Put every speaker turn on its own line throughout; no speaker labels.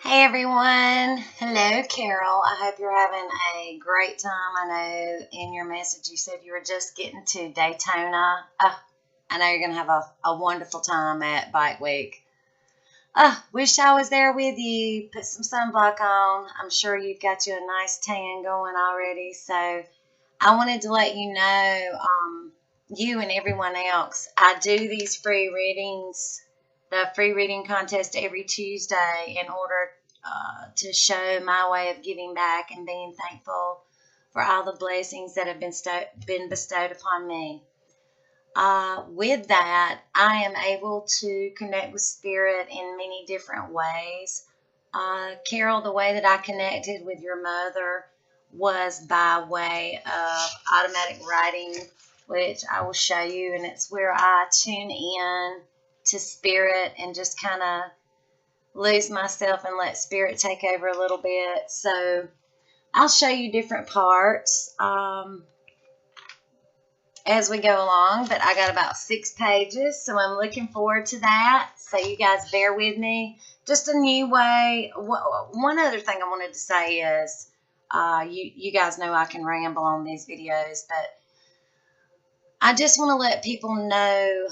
Hey everyone. Hello, Carol. I hope you're having a great time. I know in your message you said you were just getting to Daytona. I know you're going to have a wonderful time at Bike Week. Wish I was there with you. Put some sunblock on. I'm sure you've got you a nice tan going already. So I wanted to let you know, you and everyone else, I do these free readings, the free reading contest every Tuesday in order to show my way of giving back and being thankful for all the blessings that have been bestowed upon me. With that, I am able to connect with Spirit in many different ways. Carol, the way that I connected with your mother was by way of automatic writing, which I will show you, and it's where I tune in to Spirit and just kind of lose myself and let Spirit take over a little bit. So I'll show you different parts as we go along, but I got about 6 pages, so I'm looking forward to that. So you guys bear with me. Just a new way. One other thing I wanted to say is, you guys know I can ramble on these videos, but I just want to let people know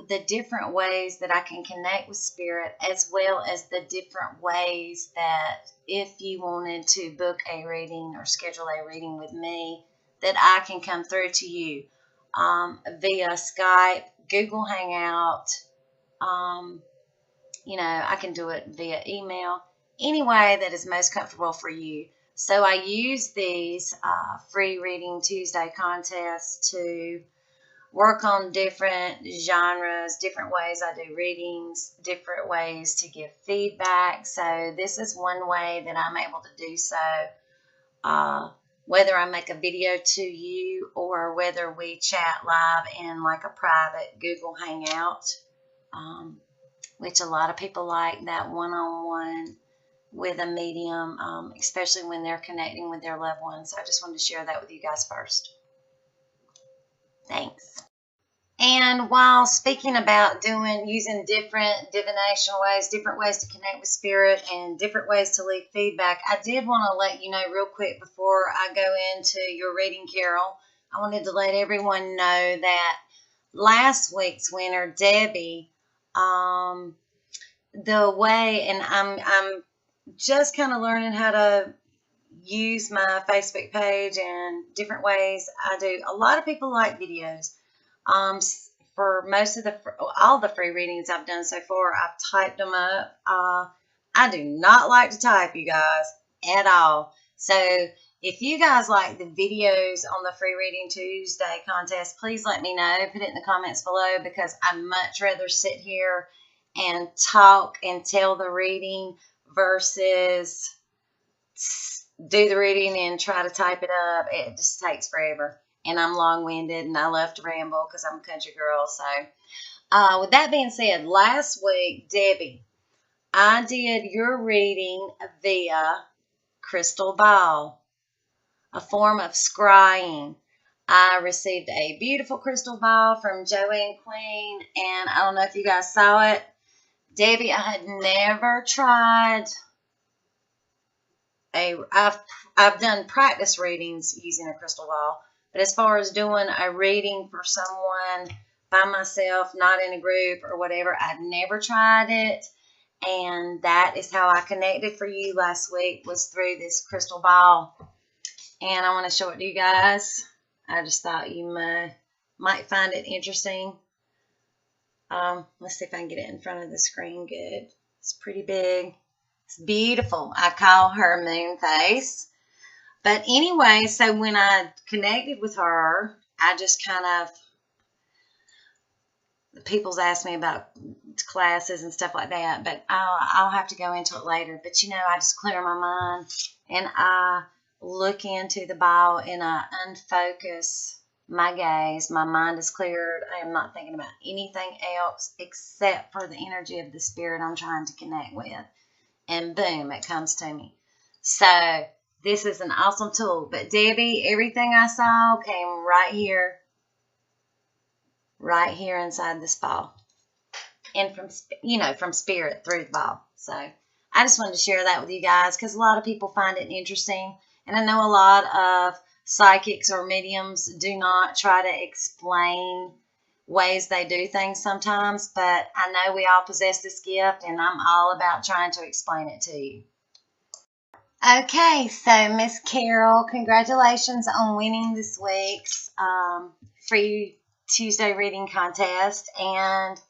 the different ways that I can connect with Spirit, as well as the different ways that if you wanted to book a reading or schedule a reading with me, that I can come through to you via Skype, Google Hangout. I can do it via email, any way that is most comfortable for you. So I use these free Reading Tuesday contests to work on different genres, different ways I do readings, different ways to give feedback. So this is one way that I'm able to do so, whether I make a video to you or whether we chat live in like a private Google Hangout, which a lot of people like that one-on-one with a medium, especially when they're connecting with their loved ones. So I just wanted to share that with you guys first. Thanks. And while speaking about using different divination ways, different ways to connect with Spirit, and different ways to leave feedback, I did want to let you know real quick before I go into your reading, Carol. I wanted to let everyone know that last week's winner, Debbie, the way, and I'm just kind of learning how to use my Facebook page and different ways I do. A lot of people like videos. For most of all the free readings I've done so far, I've typed them up. I do not like to type, you guys, at all. So if you guys like the videos on the free reading Tuesday contest, please let me know. Put it in the comments below, because I'd much rather sit here and talk and tell the reading versus do the reading and try to type it up. It just takes forever. And I'm long-winded, and I love to ramble because I'm a country girl. So with that being said, last week, Debbie, I did your reading via crystal ball, a form of scrying. I received a beautiful crystal ball from Joanne Queen, and I don't know if you guys saw it. Debbie, I had never tried I've done practice readings using a crystal ball, but as far as doing a reading for someone by myself, not in a group or whatever, I'd never tried it. And that is how I connected for you last week, was through this crystal ball. And I want to show it to you guys. I just thought you might find it interesting. Let's see if I can get it in front of the screen good. It's pretty big. It's beautiful. I call her Moon Face. But anyway, so when I connected with her, I just kind of, people's asked me about classes and stuff like that, but I'll have to go into it later. But, I just clear my mind, and I look into the ball, and I unfocus my gaze. My mind is cleared. I am not thinking about anything else except for the energy of the Spirit I'm trying to connect with. And boom, it comes to me. So this is an awesome tool. But Debbie, everything I saw came right here inside this ball. And from Spirit through the ball. So I just wanted to share that with you guys because a lot of people find it interesting. And I know a lot of psychics or mediums do not try to explain ways they do things sometimes, but I know we all possess this gift, and I'm all about trying to explain it to you. Okay, so Miss Carol, congratulations on winning this week's free Tuesday reading contest, and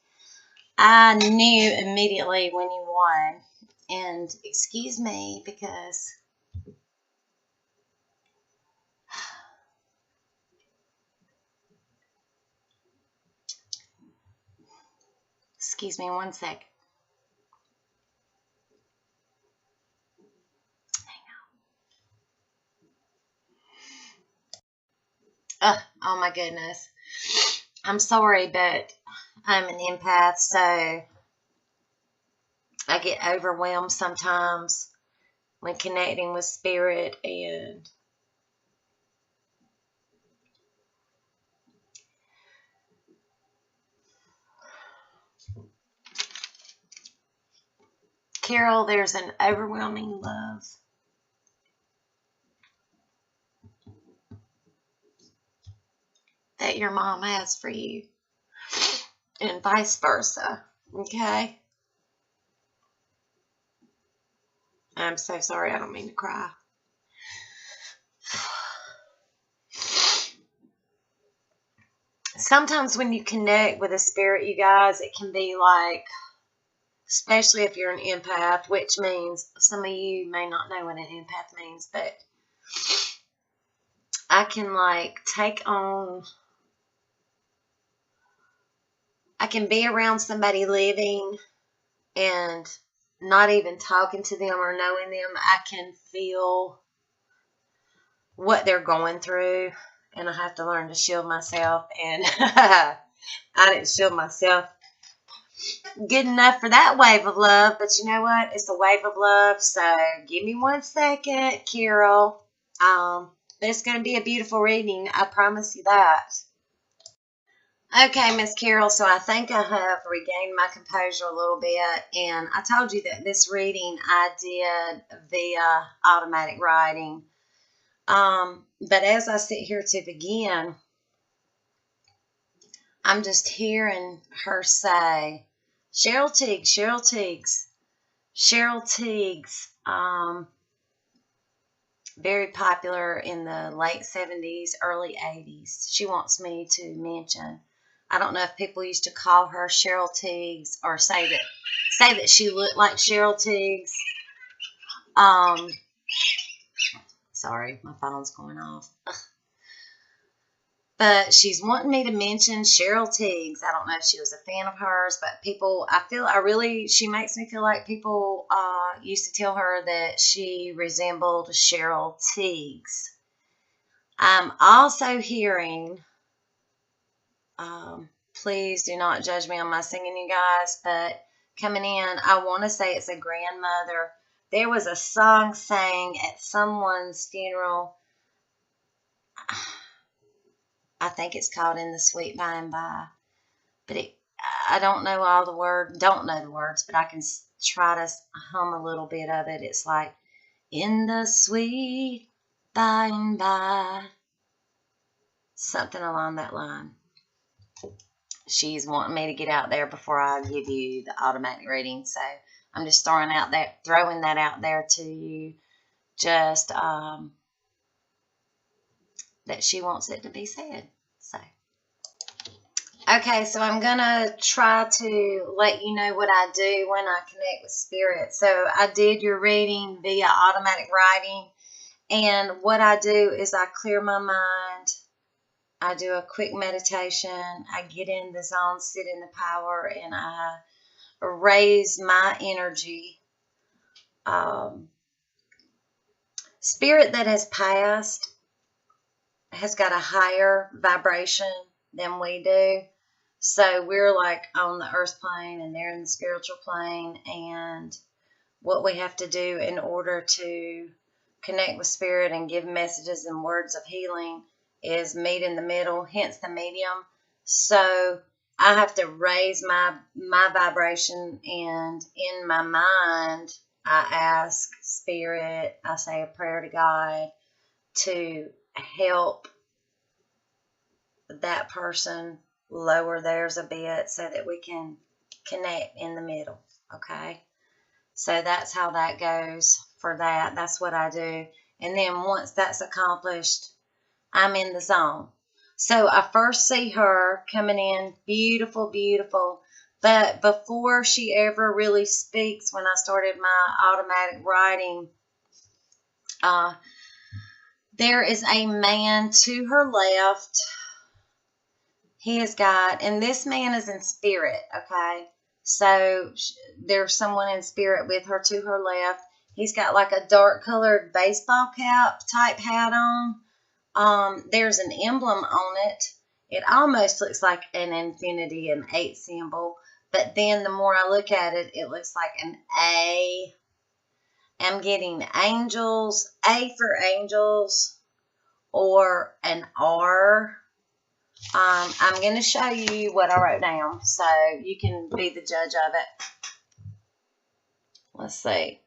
I knew immediately when you won. And excuse me because excuse me one sec. Oh my goodness. I'm sorry, but I'm an empath, so I get overwhelmed sometimes when connecting with spirit, and Carol, there's an overwhelming love that your mom has for you, and vice versa. Okay? I'm so sorry. I don't mean to cry. Sometimes when you connect with a spirit, you guys, it can be like, especially if you're an empath, which means some of you may not know what an empath means, but I can like take on, I can be around somebody living and not even talking to them or knowing them. I can feel what they're going through, and I have to learn to shield myself, and I didn't shield myself good enough for that wave of love, but you know what? It's a wave of love, so give me 1 second, Carol. It's going to be a beautiful reading. I promise you that. Okay, Miss Carol, so I think I have regained my composure a little bit, and I told you that this reading I did via automatic writing. But as I sit here to begin, I'm just hearing her say, Cheryl Teagues, Cheryl Teagues, Cheryl Teagues, very popular in the late 70s, early 80s. She wants me to mention. I don't know if people used to call her Cheryl Teagues or say that she looked like Cheryl Teagues. Sorry, my phone's going off. But she's wanting me to mention Cheryl Teagues. I don't know if she was a fan of hers, but people, she makes me feel like people used to tell her that she resembled Cheryl Teagues. I'm also hearing, please do not judge me on my singing, you guys, but coming in, I want to say it's a grandmother. There was a song sang at someone's funeral. I think it's called In the Sweet By and By. But I don't know all the words, don't know the words, but I can try to hum a little bit of it. It's like, in the sweet by and by. Something along that line. She's wanting me to get out there before I give you the automatic reading. So I'm just throwing that out there to you. Just that she wants it to be said. So, okay, so I'm going to try to let you know what I do when I connect with spirit. So I did your reading via automatic writing, and what I do is I clear my mind. I do a quick meditation. I get in the zone, sit in the power, and I raise my energy. Spirit that has passed has got a higher vibration than we do. So we're like on the earth plane and they're in the spiritual plane. And what we have to do in order to connect with spirit and give messages and words of healing is meet in the middle, hence the medium. So I have to raise my vibration, and in my mind, I ask Spirit, I say a prayer to God to help that person lower theirs a bit so that we can connect in the middle, okay? So that's how that goes for that. That's what I do. And then once that's accomplished, I'm in the zone. So I first see her coming in, beautiful, beautiful. But before she ever really speaks, when I started my automatic writing, there is a man to her left. He has got, and this man is in spirit, okay? So there's someone in spirit with her to her left. He's got like a dark colored baseball cap type hat on. There's an emblem on it. It almost looks like an infinity, an 8 symbol. But then the more I look at it, it looks like an A. I'm getting angels, A for angels, or an R. I'm going to show you what I wrote down so you can be the judge of it. Let's see.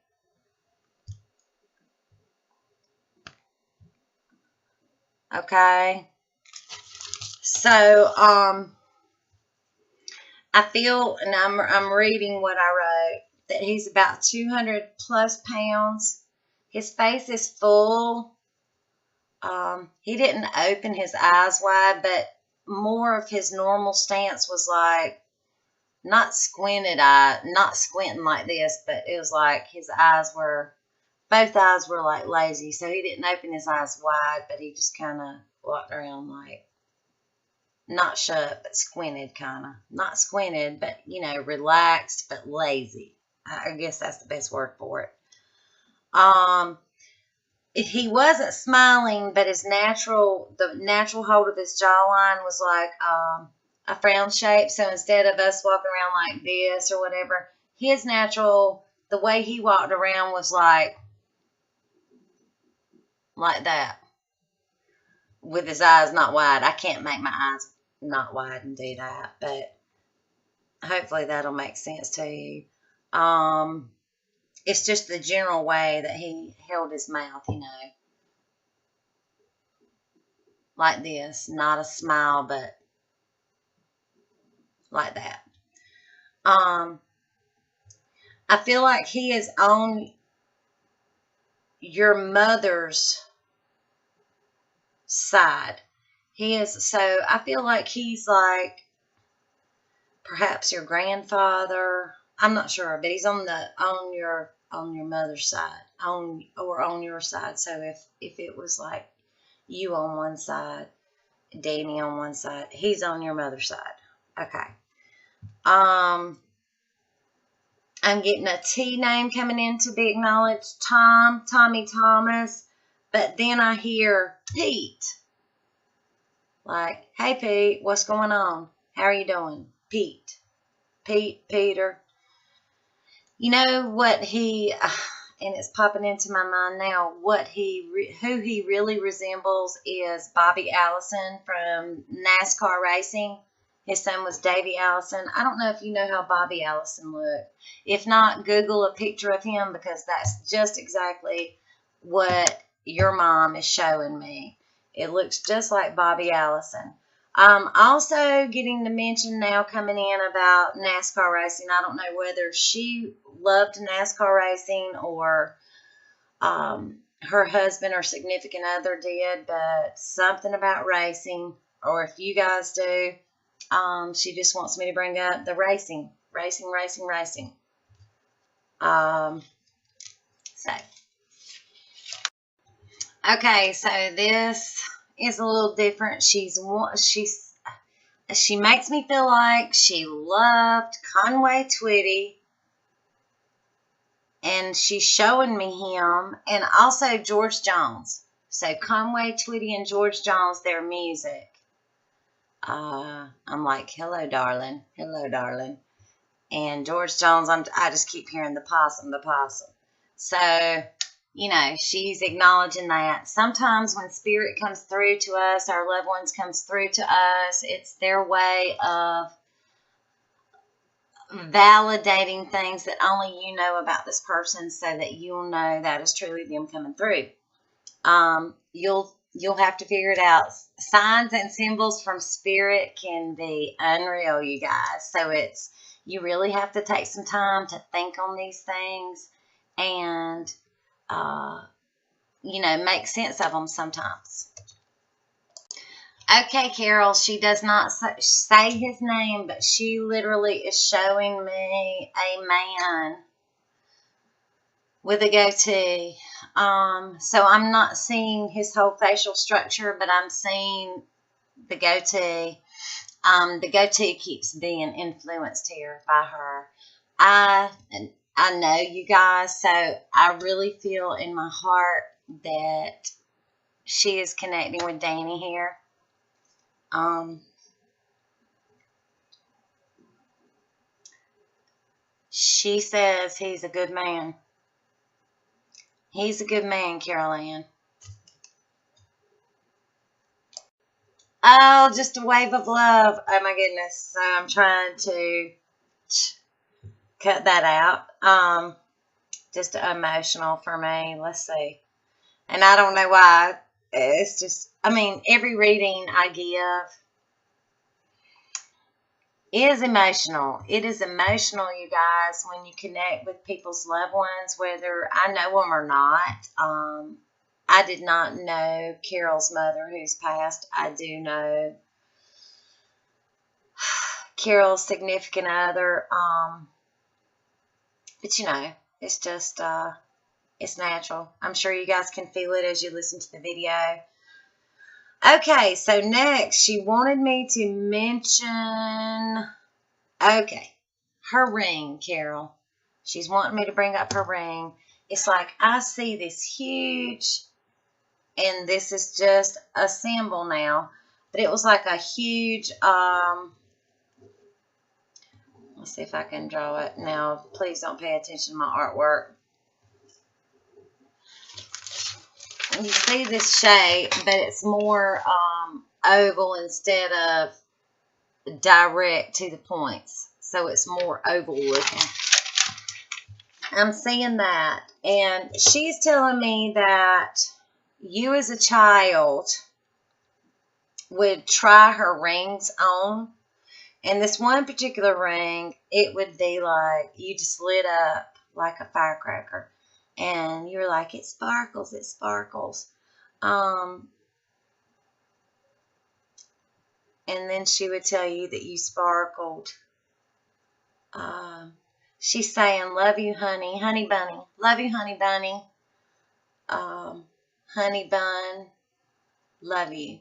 Okay. So, I feel, and I'm reading what I wrote, that he's about 200 plus pounds. His face is full. He didn't open his eyes wide, but more of his normal stance was like, not squinted eye, not squinting like this, but it was like his eyes were, both eyes were like lazy. So he didn't open his eyes wide, but he just kind of walked around like, not shut, but squinted kind of. Not squinted, but, you know, relaxed, but lazy. I guess that's the best word for it. He wasn't smiling, but the natural hold of his jawline was like a frown shape. So instead of us walking around like this or whatever, his natural, the way he walked around was like that, with his eyes not wide. I can't make my eyes not wide and do that, but hopefully that'll make sense to you. It's just the general way that he held his mouth, you know. Like this. Not a smile, but like that. I feel like he is on your mother's side. So I feel like he's like perhaps your grandfather. I'm not sure, but he's on your mother's side, on your side. So if it was like you on one side, Danny on one side, he's on your mother's side. Okay. I'm getting a T name coming in to be acknowledged. Tommy Thomas, but then I hear Pete. Like, hey Pete, what's going on? How are you doing? Pete, Peter. You know what and it's popping into my mind now, who he really resembles is Bobby Allison from NASCAR racing. His son was Davey Allison. I don't know if you know how Bobby Allison looked. If not, Google a picture of him, because that's just exactly what your mom is showing me. It looks just like Bobby Allison. Also getting the mention now coming in about NASCAR racing. I don't know whether she loved NASCAR racing or her husband or significant other did, but something about racing, or if you guys do, she just wants me to bring up the racing. Okay, so this is a little different. She makes me feel like she loved Conway Twitty, and she's showing me him, and also George Jones. So Conway Twitty and George Jones, their music. I'm like, hello, darling. And George Jones, I just keep hearing the possum. So, you know, she's acknowledging that. Sometimes when spirit comes through to us, our loved ones comes through to us, it's their way of validating things that only you know about this person so that you'll know that is truly them coming through. You'll have to figure it out. Signs and symbols from spirit can be unreal, you guys. So you really have to take some time to think on these things and make sense of them sometimes. Okay, Carol, she does not say his name, but she literally is showing me a man with a goatee. So I'm not seeing his whole facial structure, but I'm seeing the goatee. The goatee keeps being influenced here by her. I know you guys, so I really feel in my heart that she is connecting with Danny here. She says he's a good man. He's a good man, Carol Ann. Oh, just a wave of love. Oh, my goodness. So I'm trying to cut that out. Just emotional for me. Let's see. And I don't know why. It's just, every reading I give is emotional. It is emotional, you guys, when you connect with people's loved ones, whether I know them or not. I did not know Carol's mother who's passed. I do know Carol's significant other. But it's just, it's natural. I'm sure you guys can feel it as you listen to the video. Okay, so next, she wanted me to mention, her ring, Carol. She's wanting me to bring up her ring. It's like I see this huge, and this is just a symbol now, but it was like a huge, let's see if I can draw it. Now, please don't pay attention to my artwork. You see this shape, but it's more oval instead of direct to the points. So it's more oval looking. I'm seeing that. And she's telling me that you as a child would try her rings on. And this one particular ring, it would be like you just lit up like a firecracker. And you're like, it sparkles, it sparkles. And then she would tell you that you sparkled. She's saying, love you, honey. Honey bunny. Love you, honey bunny. Honey bun. Love you.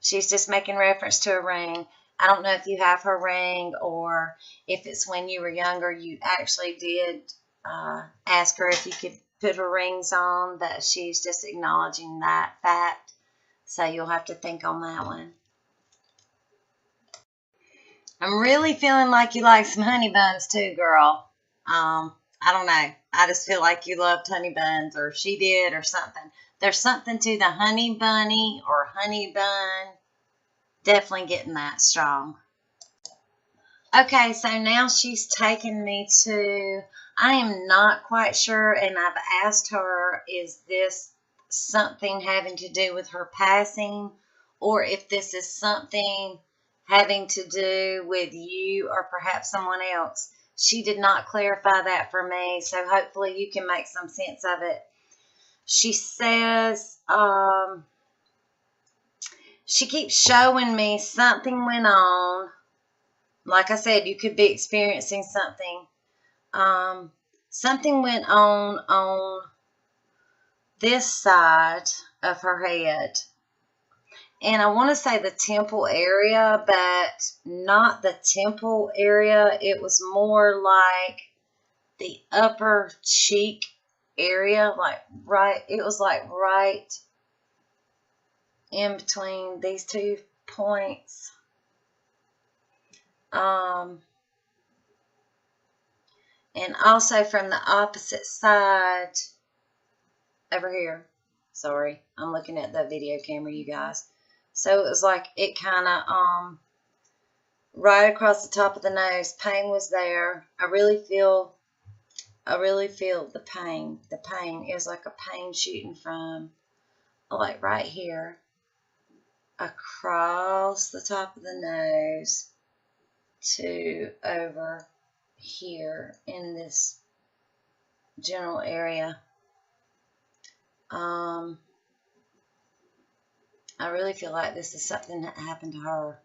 She's just making reference to a ring. I don't know if you have her ring or if it's when you were younger you actually did ask her if you could put her rings on, but she's just acknowledging that fact. So you'll have to think on that one. I'm really feeling like you like some honey buns too, girl. I don't know. I just feel like you loved honey buns, or she did, or something. There's something to the honey bunny or honey bun. Definitely getting that strong. Okay, so now she's taken me to, I am not quite sure, and I've asked her, is this something having to do with her passing, or if this is something having to do with you or perhaps someone else. She did not clarify that for me, so hopefully you can make some sense of it. She says, she keeps showing me something went on. Like I said, you could be experiencing something. Something went on this side of her head. And I want to say the temple area, but not the temple area. It was more like the upper cheek area, it was like right in between these 2 points. And also from the opposite side over here. Sorry, I'm looking at the video camera, you guys. So it was like it kind of right across the top of the nose. Pain was there. I really feel the pain. The pain is like a pain shooting from, like, right here across the top of the nose to over here in this general area. I really feel like this is something that happened to her.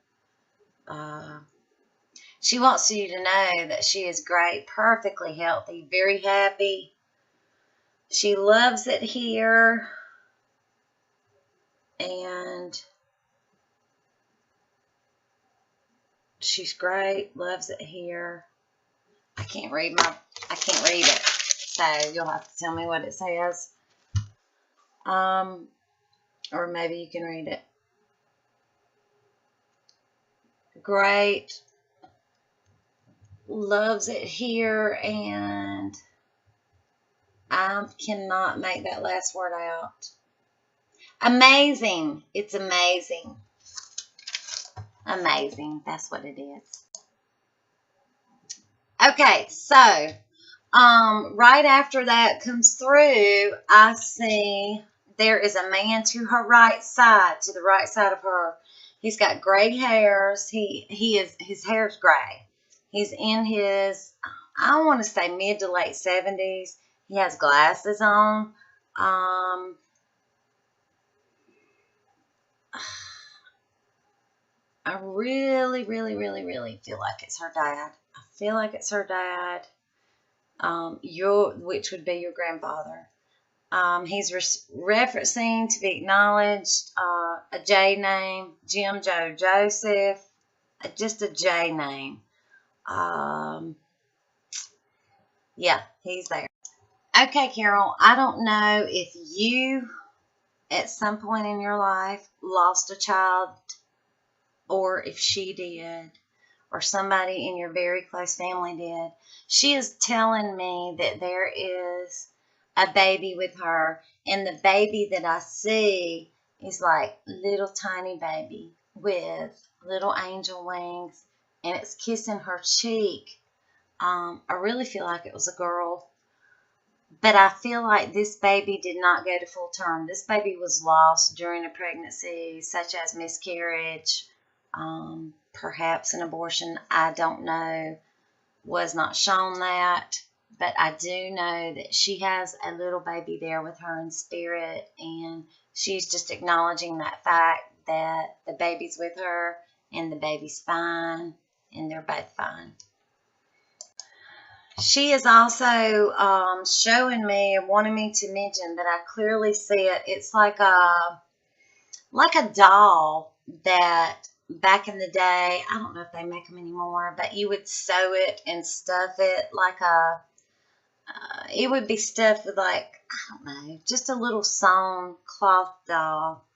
She wants you to know that she is great, perfectly healthy, very happy. She loves it here. And she's great, loves it here. I can't read it. So you'll have to tell me what it says. Or maybe you can read it. Great. Loves it here, and I cannot make that last word out. Amazing. It's amazing. Amazing. That's what it is. Okay, so right after that comes through, I see there is a man to her right side, to the right side of her. He's got gray hairs. His hair's gray. He's in his, I want to say, mid to late 70s. He has glasses on. I really, really, really, really feel like it's her dad. I feel like it's her dad. Which would be your grandfather. He's referencing to be acknowledged, a J name, Jim, Joe, Joseph, just a J name. Yeah, he's there. Okay, Carol, I don't know if you, at some point in your life, lost a child, or if she did, or somebody in your very close family did. She is telling me that there is a baby with her, and the baby that I see is like little tiny baby with little angel wings, and it's kissing her cheek. I really feel like it was a girl, but I feel like this baby did not go to full term. This baby was lost during a pregnancy, such as miscarriage, perhaps an abortion. I don't know. Was not shown that. But I do know that she has a little baby there with her in spirit, and she's just acknowledging that fact that the baby's with her, and the baby's fine, and they're both fine. She is also showing me and wanting me to mention that I clearly see it. It's like a doll that back in the day, I don't know if they make them anymore, but you would sew it and stuff it like it would be stuffed with, like, I don't know, just a little sewn cloth doll.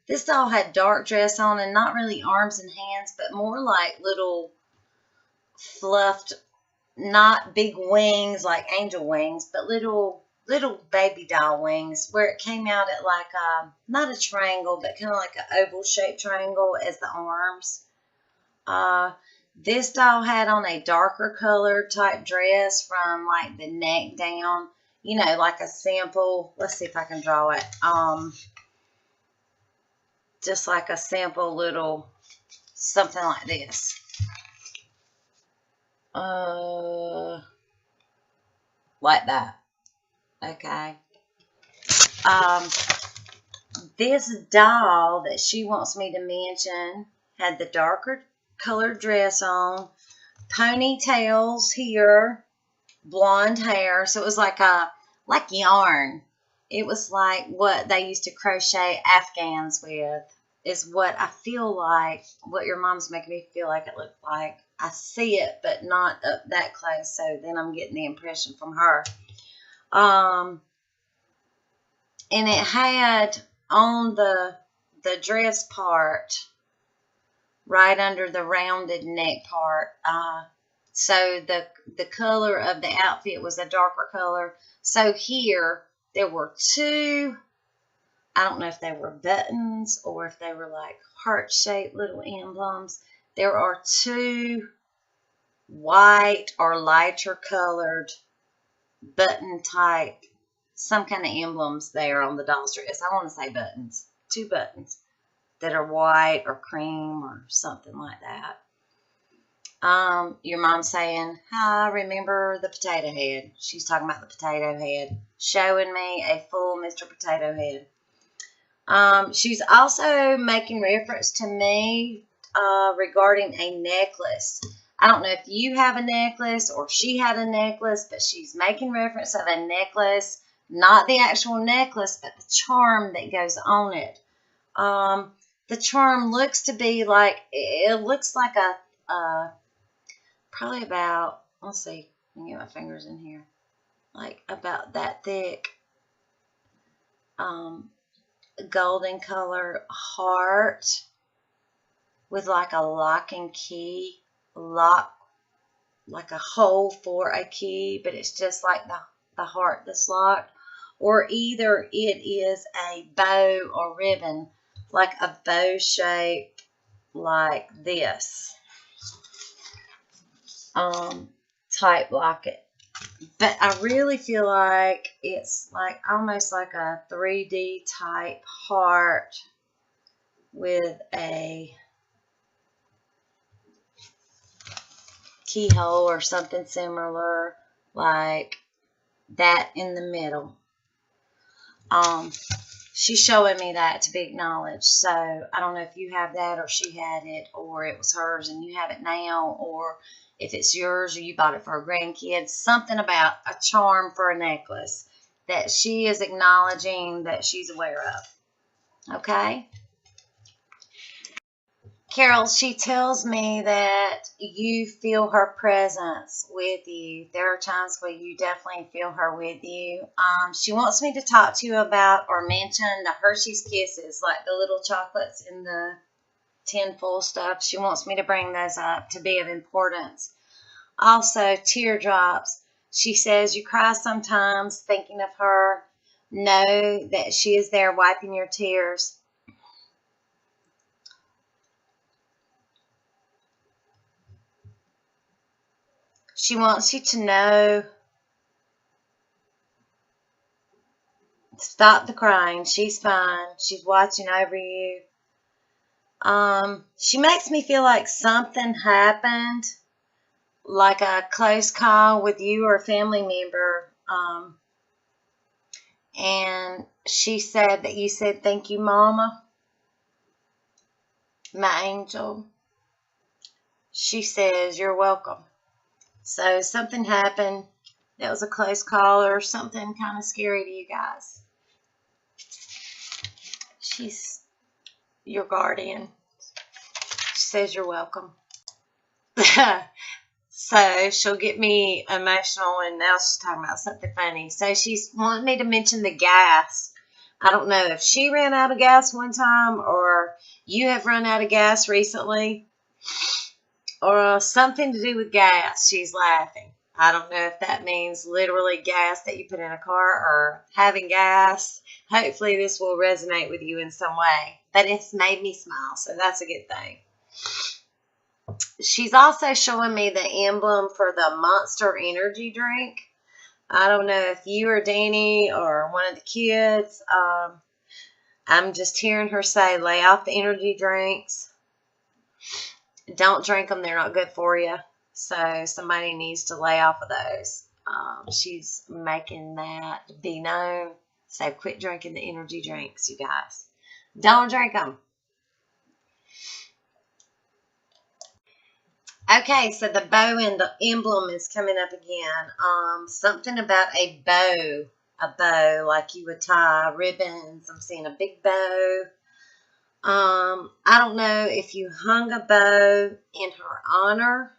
This doll had dark dress on and not really arms and hands, but more like little fluffed, not big wings like angel wings, but little baby doll wings, where it came out at like not a triangle, but kind of like an oval shaped triangle as the arms. This doll had on a darker color type dress from like the neck down, you know, like a sample. Let's see if I can draw it. Just like a sample little something like this. Like that. Okay. This doll that she wants me to mention had the darker colored dress on, ponytails here, blonde hair. So it was like yarn. It was like what they used to crochet Afghans with, is what I feel like, what your mom's making me feel like it looked like. I see it, but not up that close, so then I'm getting the impression from her. And it had on the dress part, right under the rounded neck part, so the color of the outfit was a darker color. So here, there were two, I don't know if they were buttons or if they were like heart-shaped little emblems. there are two white or lighter colored button type, some kind of emblems there on the doll's dress. I want to say buttons. Two buttons that are white or cream or something like that. Your mom's saying, hi, remember the potato head. She's talking about the potato head. Showing me a full Mr. Potato Head. She's also making reference to me regarding a necklace. I don't know if you have a necklace or she had a necklace, but she's making reference of a necklace, not the actual necklace, but the charm that goes on it. The charm looks to be like, it looks like a probably about, let's see, let me get my fingers in here, like about that thick, golden color heart with like a lock and key, like a hole for a key, but it's just like the heart that's locked. Or either it is a bow or ribbon, like a bow shape like this. Type locket. But I really feel like it's like almost like a 3D type heart with a keyhole or something similar like that in the middle. She's showing me that to be acknowledged. So I don't know if you have that or she had it or it was hers and you have it now, or if it's yours or you bought it for a grandkid. Something about a charm for a necklace that she is acknowledging that she's aware of. Okay? Carol, she tells me that you feel her presence with you. There are times where you definitely feel her with you. She wants me to talk to you about or mention the Hershey's Kisses, like the little chocolates in the tin full stuff. She wants me to bring those up to be of importance. Also, teardrops. She says you cry sometimes thinking of her. Know that she is there wiping your tears. She wants you to know, stop the crying. She's fine. She's watching over you. She makes me feel like something happened, like a close call with you or a family member. And she said that you said, thank you, Mama, my angel. She says, you're welcome. So something happened that was a close call or something kind of scary to you guys. She's your guardian. She says you're welcome. So she'll get me emotional, and now she's talking about something funny. So she's wanting me to mention the gas. I don't know if she ran out of gas one time or you have run out of gas recently. Or something to do with gas. She's laughing. I don't know if that means literally gas that you put in a car or having gas. Hopefully this will resonate with you in some way. But it's made me smile, so that's a good thing. She's also showing me the emblem for the Monster energy drink. I don't know if you or Danny or one of the kids. I'm just hearing her say, lay off the energy drinks. Don't drink them. They're not good for you. So somebody needs to lay off of those. She's making that be known. So quit drinking the energy drinks, you guys. Don't drink them. Okay, so the bow and the emblem is coming up again. Something about a bow. A bow, like you would tie ribbons. I'm seeing a big bow. I don't know if you hung a bow in her honor.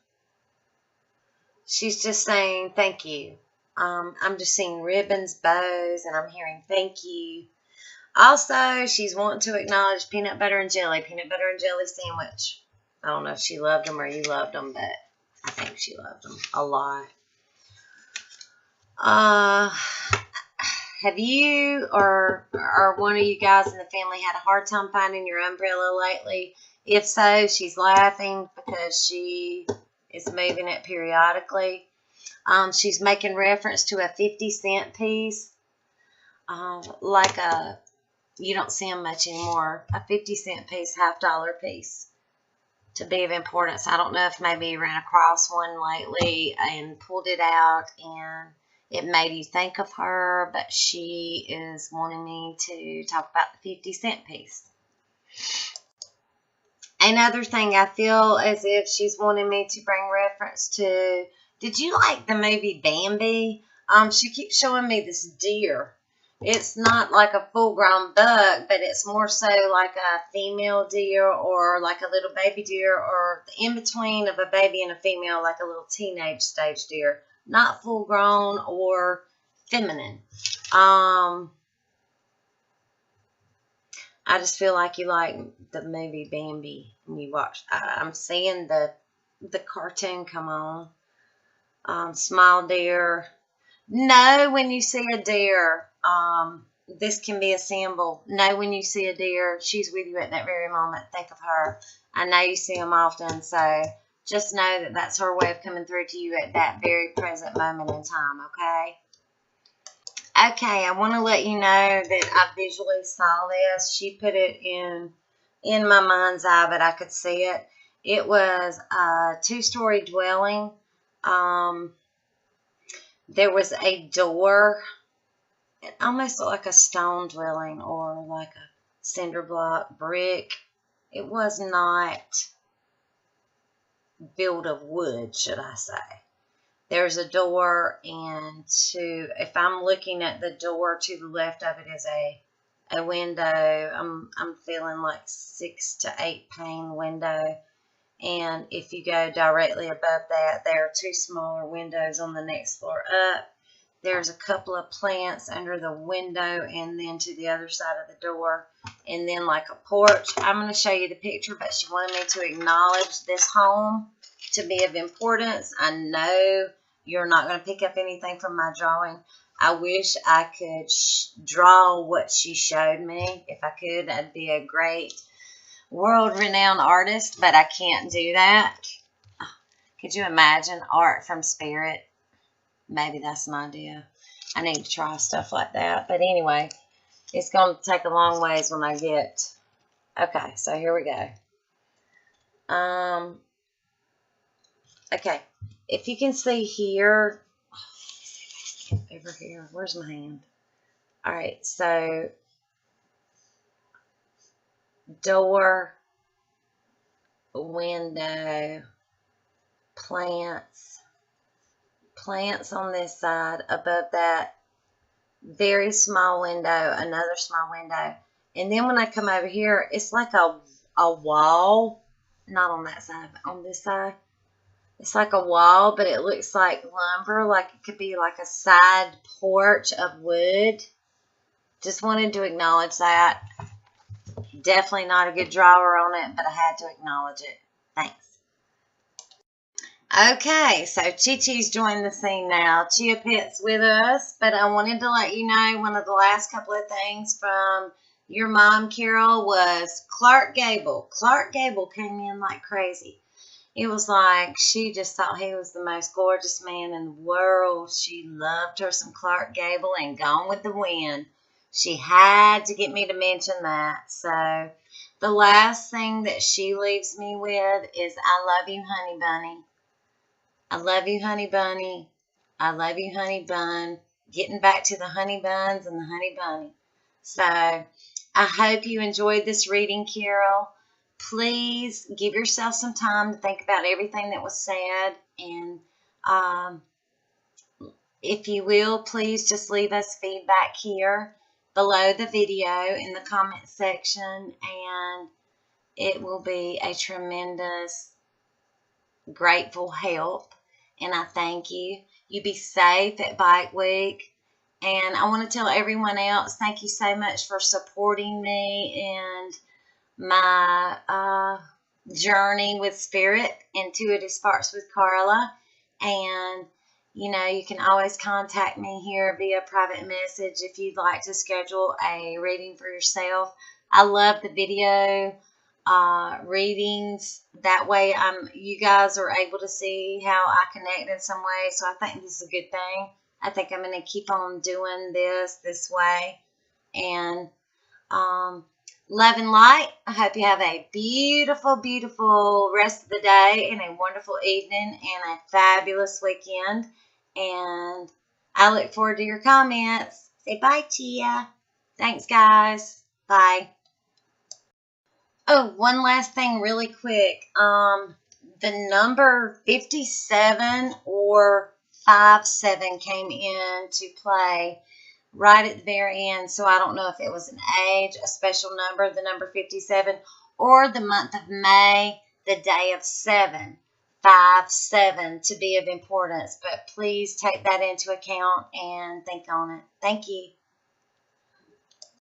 She's just saying thank you. I'm just seeing ribbons, bows, and I'm hearing thank you. Also, she's wanting to acknowledge peanut butter and jelly sandwich. I don't know if she loved them or you loved them, but I think she loved them a lot. Have you or one of you guys in the family had a hard time finding your umbrella lately? If so, she's laughing because she is moving it periodically. She's making reference to a 50-cent piece, like you don't see them much anymore, a 50-cent piece, half-dollar piece, to be of importance. I don't know if maybe you ran across one lately and pulled it out and it made you think of her, but she is wanting me to talk about the 50-cent piece. Another thing, I feel as if she's wanting me to bring reference to, did you like the movie Bambi? She keeps showing me this deer. It's not like a full-grown buck, but it's more so like a female deer or like a little baby deer or in between of a baby and a female, like a little teenage stage deer. Not full-grown or feminine. I just feel like you like the movie Bambi when you watch. I'm seeing the cartoon come on. Small deer. Know when you see a deer. This can be a symbol. Know when you see a deer. She's with you at that very moment. Think of her. I know you see them often, so just know that that's her way of coming through to you at that very present moment in time, okay? Okay, I want to let you know that I visually saw this. She put it in my mind's eye, but I could see it. It was a 2-story dwelling. There was a door. It almost looked like a stone dwelling or like a cinder block brick. It was not built of wood, should I say. There's a door, and if I'm looking at the door to the left of it is a window. I'm feeling like 6 to 8 pane window. And if you go directly above that, there are 2 smaller windows on the next floor up. There's a couple of plants under the window and then to the other side of the door. And then like a porch. I'm going to show you the picture, but she wanted me to acknowledge this home to be of importance. I know you're not going to pick up anything from my drawing. I wish I could draw what she showed me. If I could, I'd be a great world-renowned artist, but I can't do that. Could you imagine art from spirit? Maybe that's an idea. I need to try stuff like that. But anyway, it's going to take a long ways when I get... Okay, so here we go. Okay, if you can see here... over here. Where's my hand? All right, so... door, window, plants on this side. Above that, very small window, another small window. And then when I come over here, it's like a wall. Not on that side, but on this side. It's like a wall, but it looks like lumber, like it could be like a side porch of wood. Just wanted to acknowledge that. Definitely not a good drawer on it, but I had to acknowledge it. Thanks. Okay, so Chi-Chi's joined the scene now. Chia Pet's with us, but I wanted to let you know one of the last couple of things from your mom, Carol, was Clark Gable. Clark Gable came in like crazy. It was like she just thought he was the most gorgeous man in the world. She loved her some Clark Gable and Gone with the Wind. She had to get me to mention that. So the last thing that she leaves me with is I love you, honey bunny. I love you, honey bunny. I love you, honey bun. Getting back to the honey buns and the honey bunny. So I hope you enjoyed this reading, Carol. Please give yourself some time to think about everything that was said. And if you will, please just leave us feedback here below the video in the comment section. And it will be a tremendous, grateful help. And I thank you. You be safe at Bike Week. And I want to tell everyone else, thank you so much for supporting me and my journey with Spirit, Intuitive Sparks with Carla. And, you know, you can always contact me here via private message if you'd like to schedule a reading for yourself. I love the video readings. That way you guys are able to see how I connect in some way. So I think this is a good thing. I think I'm going to keep on doing this way. And love and light. I hope you have a beautiful, beautiful rest of the day and a wonderful evening and a fabulous weekend. And I look forward to your comments. Say bye to ya. Thanks, guys. Bye. Oh, one last thing really quick. The number 57 or 57 came into play right at the very end. So I don't know if it was an age, a special number, the number 57, or the month of May, the day of 7, 5-7 to be of importance. But please take that into account and think on it. Thank you.